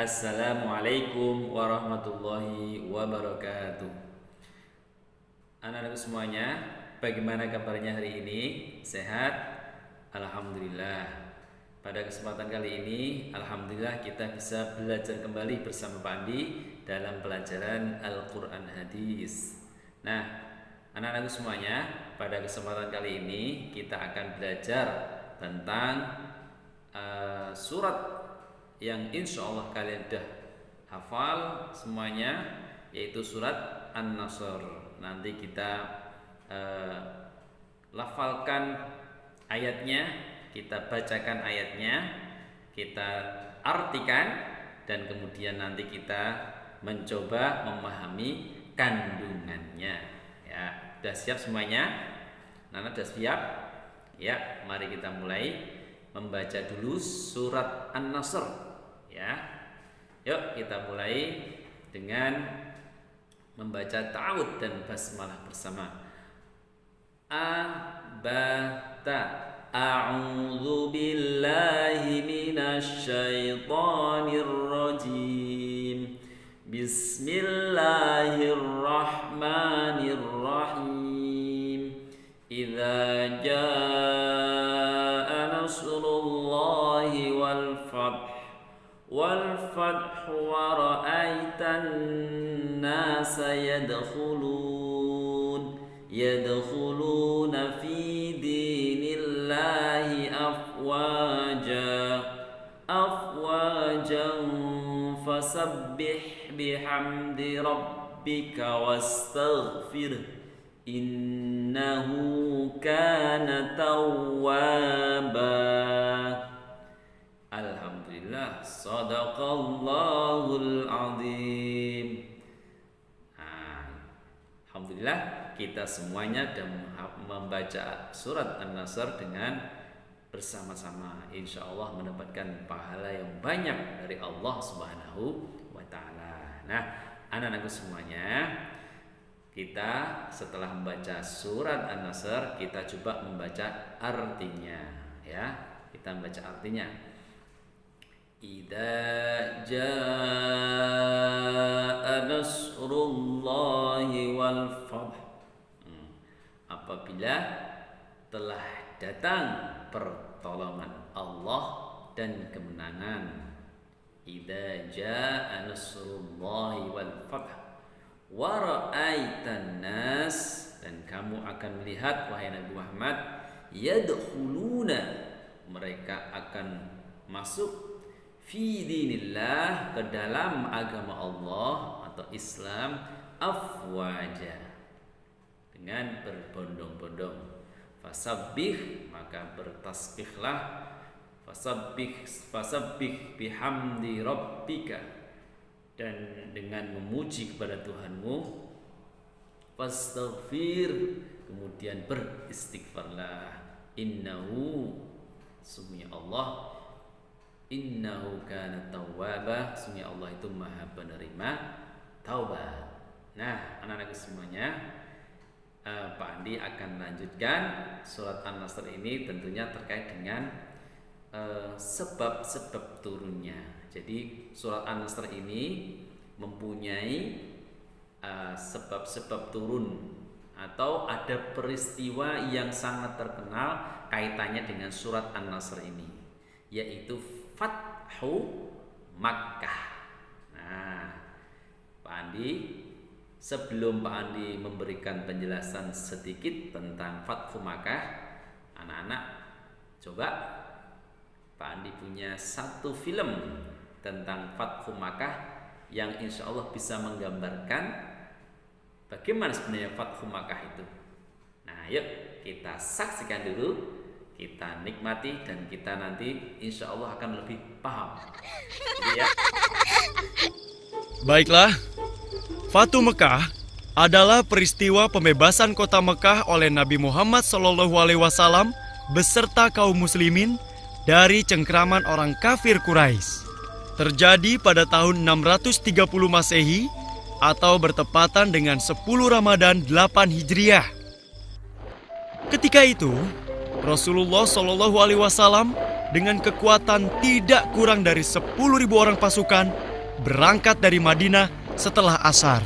Assalamualaikum warahmatullahi wabarakatuh. Anak-anakku semuanya, bagaimana kabarnya hari ini? Sehat? Alhamdulillah. Pada kesempatan kali ini, alhamdulillah kita bisa belajar kembali bersama Pak Andi dalam pelajaran Al-Quran Hadis. Nah, anak-anakku semuanya, pada kesempatan kali ini kita akan belajar tentang surat yang insya Allah kalian dah hafal semuanya, yaitu surat An-Nasr. Nanti kita lafalkan ayatnya, kita bacakan ayatnya, kita artikan, dan kemudian nanti kita mencoba memahami kandungannya. Ya, sudah siap semuanya? Nana sudah siap? Ya, mari kita mulai membaca dulu surat An-Nasr. Ya, yuk kita mulai dengan membaca ta'awudz dan basmalah bersama. Abata a'udzu billahi minasy syaithanir rajim. Bismillahirrahmanirrahim. Idza jaa nasrullahi wal fath wa ra'aitan nasa yadkhuluna fi dinillahi afwajan fasabbih bihamdi rabbika wastaghfir innahu kana tawwaba. Alhamdulillah, sadaqallahul azim. Alhamdulillah, kita semuanya sudah membaca surat An-Nasr dengan bersama-sama. Insya Allah mendapatkan pahala yang banyak dari Allah Subhanahu wa Ta'ala. Nah, anak-anakku semuanya, kita setelah membaca surat An-Nasr, kita coba membaca artinya. Ya, kita membaca artinya. Idza jaa nasrullahi wal fath. Apabila telah datang pertolongan Allah dan kemenangan. Idza jaa nasrullahi wal fath wa ra'aitan nas, dan kamu akan melihat wahai Nabi Muhammad, yadkhuluna, mereka akan masuk, fi dinillah, ke dalam agama Allah atau Islam, afwaja, dengan berbondong-bondong. Fasabbih, maka bertasbihlah, fasabbih bihamdi rabbika, dan dengan memuji kepada Tuhanmu, fastaghfir, kemudian beristighfarlah, innahu, sungguhnya Allah, innahu kana tawwaba, sungguh Allah itu maha penerima taubat. Nah, anak-anak semuanya, Pak Andi akan melanjutkan surat An-Nasr ini tentunya terkait dengan sebab-sebab turunnya. Jadi surat An-Nasr ini mempunyai sebab-sebab turun, atau ada peristiwa yang sangat terkenal kaitannya dengan surat An-Nasr ini, yaitu Fathu Makkah. Nah, Pak Andi, sebelum Pak Andi memberikan penjelasan sedikit tentang Fathu Makkah, anak-anak, coba Pak Andi punya satu film tentang Fathu Makkah yang insya Allah bisa menggambarkan bagaimana sebenarnya Fathu Makkah itu. Nah, yuk kita saksikan dulu, kita nikmati, dan kita nanti insya Allah akan lebih paham. Ya. Baiklah, Fathu Mekah adalah peristiwa pembebasan kota Mekah oleh Nabi Muhammad SAW beserta kaum muslimin dari cengkraman orang kafir Quraisy. Terjadi pada tahun 630 Masehi atau bertepatan dengan 10 Ramadan 8 Hijriah. Ketika itu, Rasulullah SAW dengan kekuatan tidak kurang dari 10.000 orang pasukan berangkat dari Madinah setelah asar.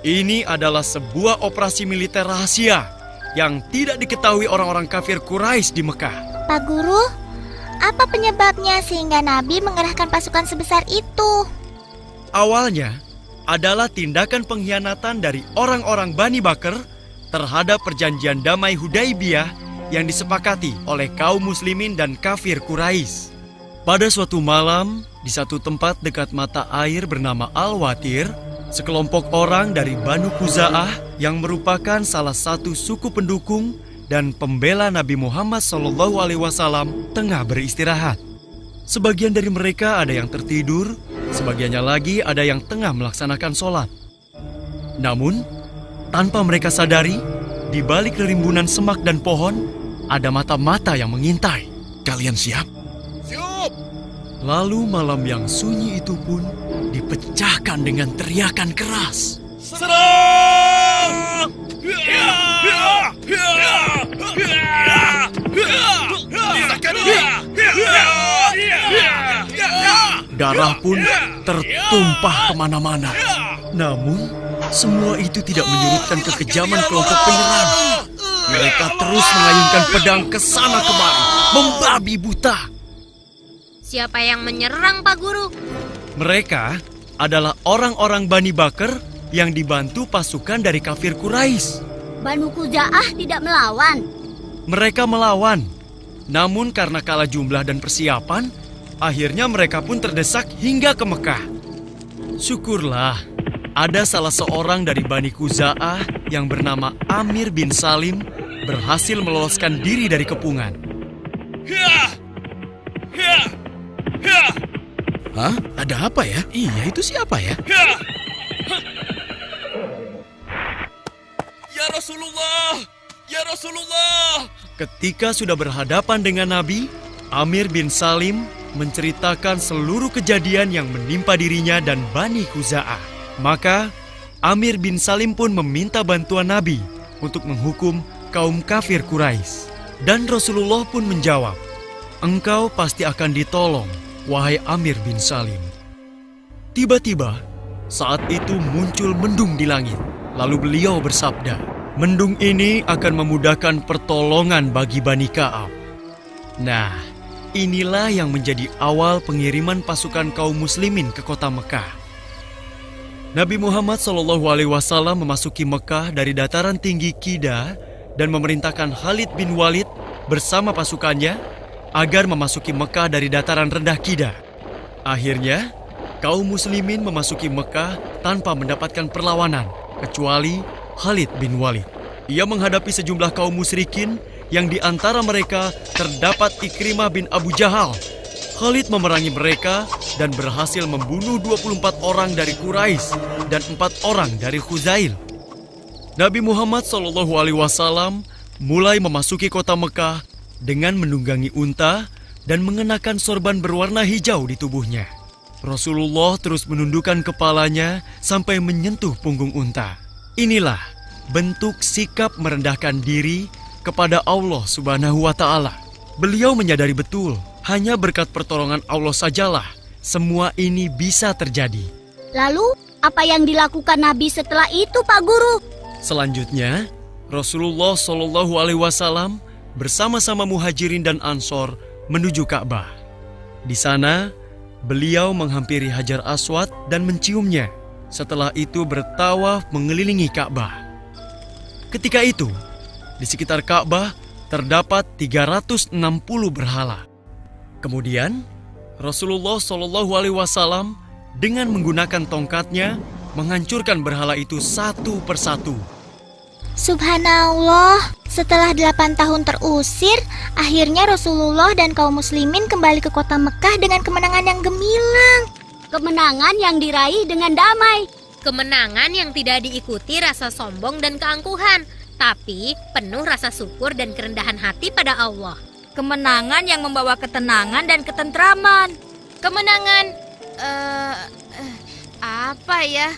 Ini adalah sebuah operasi militer rahasia yang tidak diketahui orang-orang kafir Quraisy di Mekah. Pak Guru, apa penyebabnya sehingga Nabi mengerahkan pasukan sebesar itu? Awalnya adalah tindakan pengkhianatan dari orang-orang Bani Bakr terhadap perjanjian damai Hudaibiyah yang disepakati oleh kaum muslimin dan kafir Quraisy. Pada suatu malam, di satu tempat dekat mata air bernama Al-Watir, sekelompok orang dari Banu Khuza'ah yang merupakan salah satu suku pendukung dan pembela Nabi Muhammad SAW tengah beristirahat. Sebagian dari mereka ada yang tertidur, sebagiannya lagi ada yang tengah melaksanakan sholat. Namun, tanpa mereka sadari, di balik rimbunan semak dan pohon, ada mata-mata yang mengintai. Kalian siap? Lalu malam yang sunyi itu pun dipecahkan dengan teriakan keras. Serang! Darah pun tertumpah kemana-mana. Namun, semua itu tidak menyurutkan kekejaman kelompok penyerang. Mereka terus mengayunkan pedang ke sana kemari, membabi buta. Siapa yang menyerang, Pak Guru? Mereka adalah orang-orang Bani Bakr yang dibantu pasukan dari kafir Quraisy. Banu Khuza'ah tidak melawan. Mereka melawan, namun karena kalah jumlah dan persiapan, akhirnya mereka pun terdesak hingga ke Mekah. Syukurlah, ada salah seorang dari Bani Khuza'ah yang bernama Amir bin Salim berhasil meloloskan diri dari kepungan. Hah? Ada apa ya? Iya, itu siapa ya? Ya Rasulullah! Ya Rasulullah! Ketika sudah berhadapan dengan Nabi, Amir bin Salim menceritakan seluruh kejadian yang menimpa dirinya dan Bani Khuza'ah. Maka, Amir bin Salim pun meminta bantuan Nabi untuk menghukum kaum kafir Quraisy. Dan Rasulullah pun menjawab, "Engkau pasti akan ditolong, wahai Amir bin Salim." Tiba-tiba, saat itu muncul mendung di langit. Lalu beliau bersabda, "Mendung ini akan memudahkan pertolongan bagi Bani Ka'ab." Nah, inilah yang menjadi awal pengiriman pasukan kaum muslimin ke kota Mekah. Nabi Muhammad SAW memasuki Mekah dari dataran tinggi Qida dan memerintahkan Khalid bin Walid bersama pasukannya agar memasuki Mekah dari dataran rendah Qida. Akhirnya, kaum muslimin memasuki Mekah tanpa mendapatkan perlawanan, kecuali Khalid bin Walid. Ia menghadapi sejumlah kaum musyrikin yang di antara mereka terdapat Ikrimah bin Abu Jahal. Khalid memerangi mereka dan berhasil membunuh 24 orang dari Quraisy dan 4 orang dari Khuzail. Nabi Muhammad SAW mulai memasuki kota Mekah dengan menunggangi unta dan mengenakan sorban berwarna hijau di tubuhnya. Rasulullah terus menundukkan kepalanya sampai menyentuh punggung unta. Inilah bentuk sikap merendahkan diri kepada Allah Subhanahu wa Ta'ala. Beliau menyadari betul, hanya berkat pertolongan Allah sajalah semua ini bisa terjadi. Lalu, apa yang dilakukan Nabi setelah itu, Pak Guru? Selanjutnya, Rasulullah SAW bersama-sama Muhajirin dan Ansor menuju Ka'bah. Di sana, beliau menghampiri Hajar Aswad dan menciumnya. Setelah itu bertawaf mengelilingi Ka'bah. Ketika itu, di sekitar Ka'bah terdapat 360 berhala. Kemudian, Rasulullah SAW dengan menggunakan tongkatnya menghancurkan berhala itu satu persatu. Subhanallah, setelah 8 tahun terusir, akhirnya Rasulullah dan kaum muslimin kembali ke kota Mekah dengan kemenangan yang gemilang. Kemenangan yang diraih dengan damai. Kemenangan yang tidak diikuti rasa sombong dan keangkuhan, tapi penuh rasa syukur dan kerendahan hati pada Allah. Kemenangan yang membawa ketenangan dan ketentraman. Kemenangan, apa ya?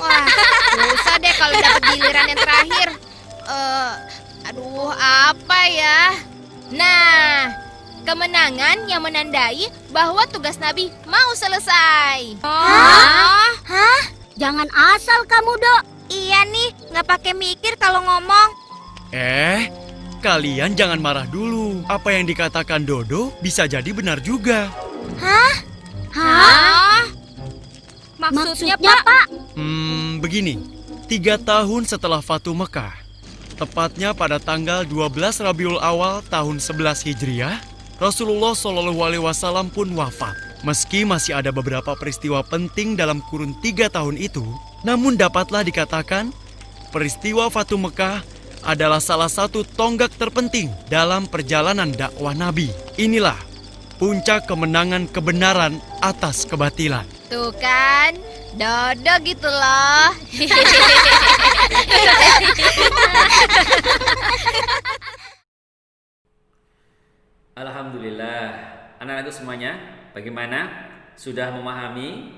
Wah, susah deh kalau dapat giliran yang terakhir. Aduh, apa ya? Nah, Kemenangan yang menandai bahwa tugas Nabi mau selesai. Hah? Jangan asal kamu, Dok. Iya nih, nggak pakai mikir kalau ngomong. Kalian jangan marah dulu. Apa yang dikatakan Dodo bisa jadi benar juga. Maksudnya, Maksudnya, Pak? Pak? Begini. 3 tahun setelah Fatu Mekah, tepatnya pada tanggal 12 Rabiul Awal tahun 11 Hijriah, Rasulullah SAW pun wafat. Meski masih ada beberapa peristiwa penting dalam kurun 3 tahun itu, namun dapatlah dikatakan peristiwa Fatu Mekah adalah salah satu tonggak terpenting dalam perjalanan dakwah Nabi. Inilah puncak kemenangan kebenaran atas kebatilan. Tuh kan, Dodo gitu loh. Alhamdulillah, anak-anakku semuanya, bagaimana? Sudah memahami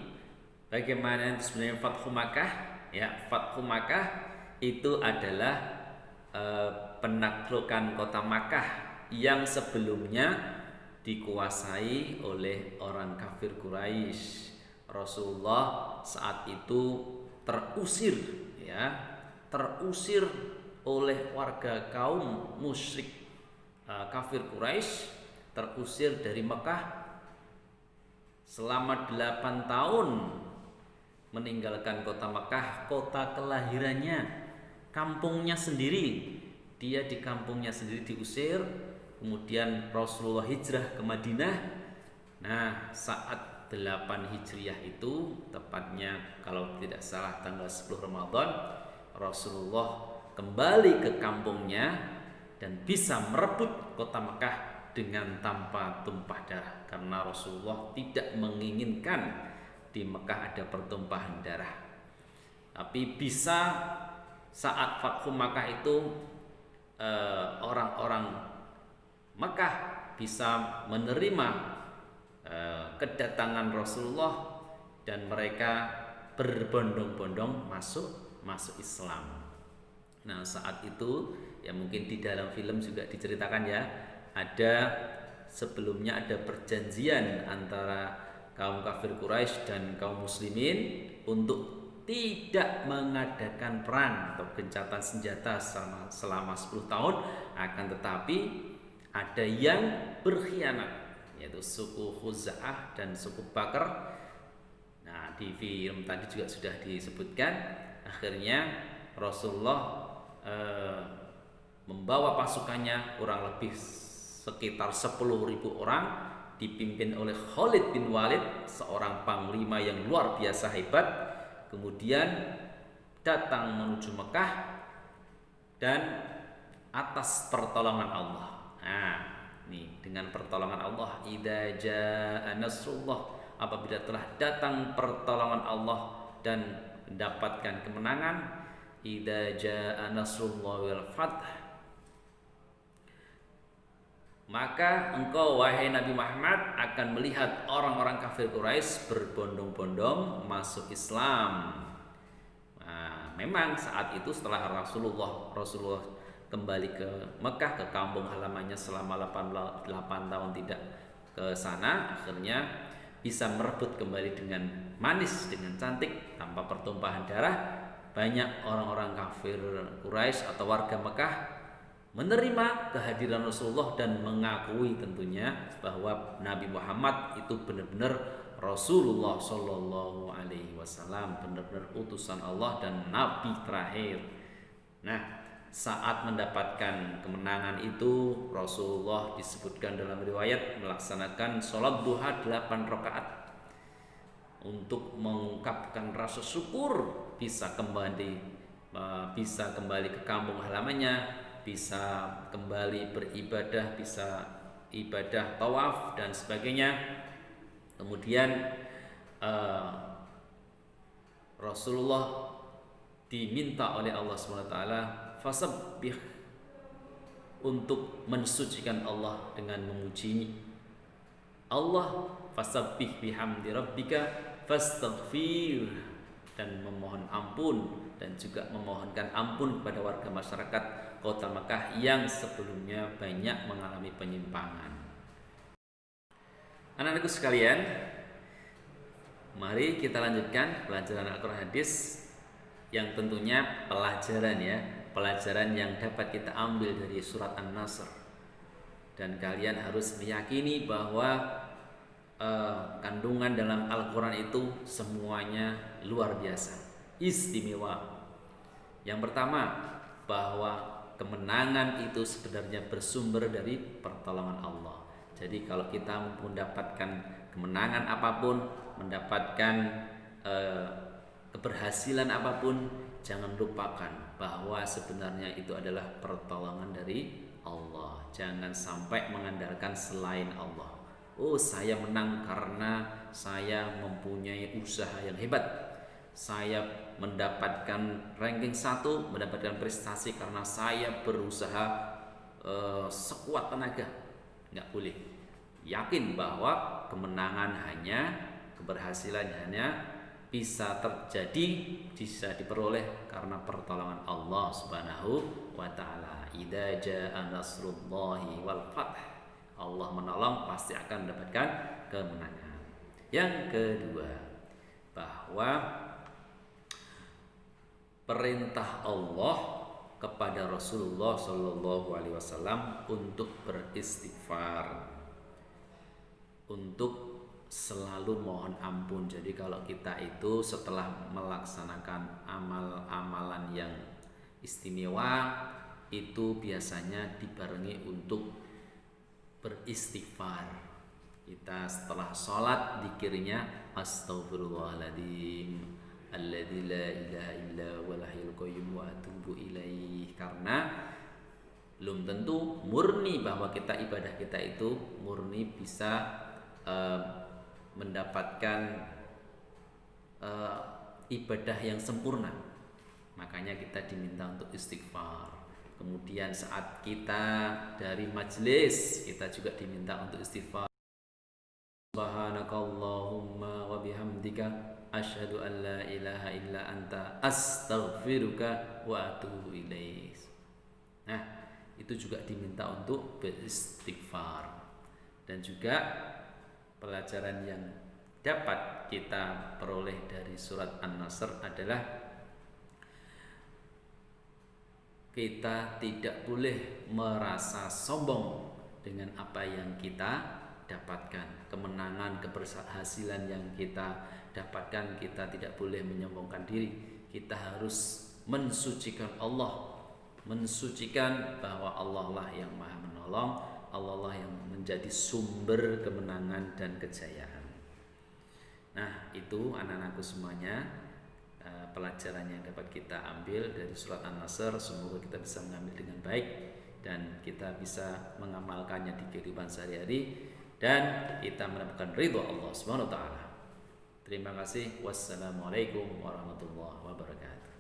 bagaimana itu sebenarnya Fathu Makkah? Ya, Fathu Makkah itu adalah penaklukan kota Makkah yang sebelumnya dikuasai oleh orang kafir Quraisy. Rasulullah saat itu terusir oleh warga kaum musyrik kafir Quraisy, terusir dari Mekah selama 8 tahun, meninggalkan kota Mekah, kota kelahirannya, kampungnya sendiri. Dia di kampungnya sendiri diusir. Kemudian Rasulullah hijrah ke Madinah. Nah, saat 8 Hijriah itu, tepatnya kalau tidak salah tanggal 10 Ramadan, Rasulullah kembali ke kampungnya dan bisa merebut kota Mekah dengan tanpa tumpah darah, karena Rasulullah tidak menginginkan di Mekah ada pertumpahan darah. Tapi bisa saat Fathu Makkah itu orang-orang Mekah bisa menerima kedatangan Rasulullah dan mereka berbondong-bondong masuk Islam. Nah, saat itu ya mungkin di dalam film juga diceritakan ya, sebelumnya ada perjanjian antara kaum kafir Quraisy dan kaum muslimin untuk tidak mengadakan perang atau gencatan senjata selama 10 tahun. Akan tetapi ada yang berkhianat, yaitu suku Khuza'ah dan suku Bakr. Nah, di film tadi juga sudah disebutkan. Akhirnya Rasulullah membawa pasukannya kurang lebih sekitar 10.000 orang, dipimpin oleh Khalid bin Walid, seorang panglima yang luar biasa hebat. Kemudian datang menuju Mekah dan atas pertolongan Allah. Nah, nih dengan pertolongan Allah, idza jaa nasrullah, apabila telah datang pertolongan Allah dan mendapatkan kemenangan, idza jaa nasrullah wal fath, maka engkau wahai Nabi Muhammad akan melihat orang-orang kafir Quraisy berbondong-bondong masuk Islam. Nah, memang saat itu setelah Rasulullah kembali ke Mekah, ke kampung halamannya selama 8 tahun tidak ke sana, akhirnya bisa merebut kembali dengan manis, dengan cantik, tanpa pertumpahan darah. Banyak orang-orang kafir Quraisy atau warga Mekah menerima kehadiran Rasulullah dan mengakui tentunya bahwa Nabi Muhammad itu benar-benar Rasulullah Shallallahu Alaihi Wasallam, benar-benar utusan Allah dan Nabi terakhir. Nah, saat mendapatkan kemenangan itu, Rasulullah disebutkan dalam riwayat melaksanakan sholat duha 8 rakaat untuk mengungkapkan rasa syukur bisa kembali ke kampung halamannya, bisa kembali beribadah, bisa ibadah tawaf dan sebagainya. Kemudian Rasulullah diminta oleh Allah SWT fasabbih, untuk mensucikan Allah dengan memuji Allah, fasabbih bihamdi rabbika fastaghfir, dan memohon ampun dan juga memohonkan ampun kepada warga masyarakat kota Mekah yang sebelumnya banyak mengalami penyimpangan. Anak-anakku sekalian, mari kita lanjutkan pelajaran Al-Quran hadis yang tentunya pelajaran yang dapat kita ambil dari surat An-Nasr. Dan kalian harus meyakini bahwa kandungan dalam Al-Quran itu semuanya luar biasa, istimewa. Yang pertama, bahwa kemenangan itu sebenarnya bersumber dari pertolongan Allah. Jadi kalau kita mendapatkan kemenangan apapun, mendapatkan keberhasilan apapun, jangan lupakan bahwa sebenarnya itu adalah pertolongan dari Allah. Jangan sampai mengandalkan selain Allah. Oh, saya menang karena saya mempunyai usaha yang hebat. Saya mendapatkan ranking 1, mendapatkan prestasi karena saya berusaha sekuat tenaga. Nggak boleh. Yakin bahwa keberhasilan hanya bisa terjadi, bisa diperoleh karena pertolongan Allah Subhanahu wa taala. Idza jaa nasrullahi wal fath. Allah menolong, pasti akan mendapatkan kemenangan. Yang kedua, bahwa perintah Allah kepada Rasulullah Shallallahu Alaihi Wasallam untuk beristighfar, untuk selalu mohon ampun. Jadi kalau kita itu setelah melaksanakan amal-amalan yang istimewa, itu biasanya dibarengi untuk beristighfar. Kita setelah sholat dikirnya astagfirullahaladzim alladzi la ilaha illa huwal hayyul qayyum wa atubu ilaih. Karena belum tentu murni bahwa ibadah kita itu murni bisa mendapatkan ibadah yang sempurna. Makanya kita diminta untuk istighfar. Kemudian saat kita dari majelis, kita juga diminta untuk istighfar. Subhanakallahumma wa bihamdika asyhadu an la ilaha illa anta astaghfiruka wa atubu ilaik. Nah, itu juga diminta untuk beristighfar. Dan juga pelajaran yang dapat kita peroleh dari surat An-Nasr adalah kita tidak boleh merasa sombong dengan apa yang kita dapatkan. Kemenangan, keberhasilan yang kita dapatkan, kita tidak boleh menyombongkan diri. Kita harus mensucikan Allah, mensucikan bahwa Allah lah yang maha menolong, Allah lah yang menjadi sumber kemenangan dan kejayaan. Nah, itu anak-anakku semuanya, pelajaran yang dapat kita ambil dari surat An-Nasr. Semoga kita bisa mengambil dengan baik dan kita bisa mengamalkannya di kehidupan sehari-hari dan kita mendapatkan ridho Allah Subhanahu wa taala. Terima kasih. Wassalamualaikum warahmatullahi wabarakatuh.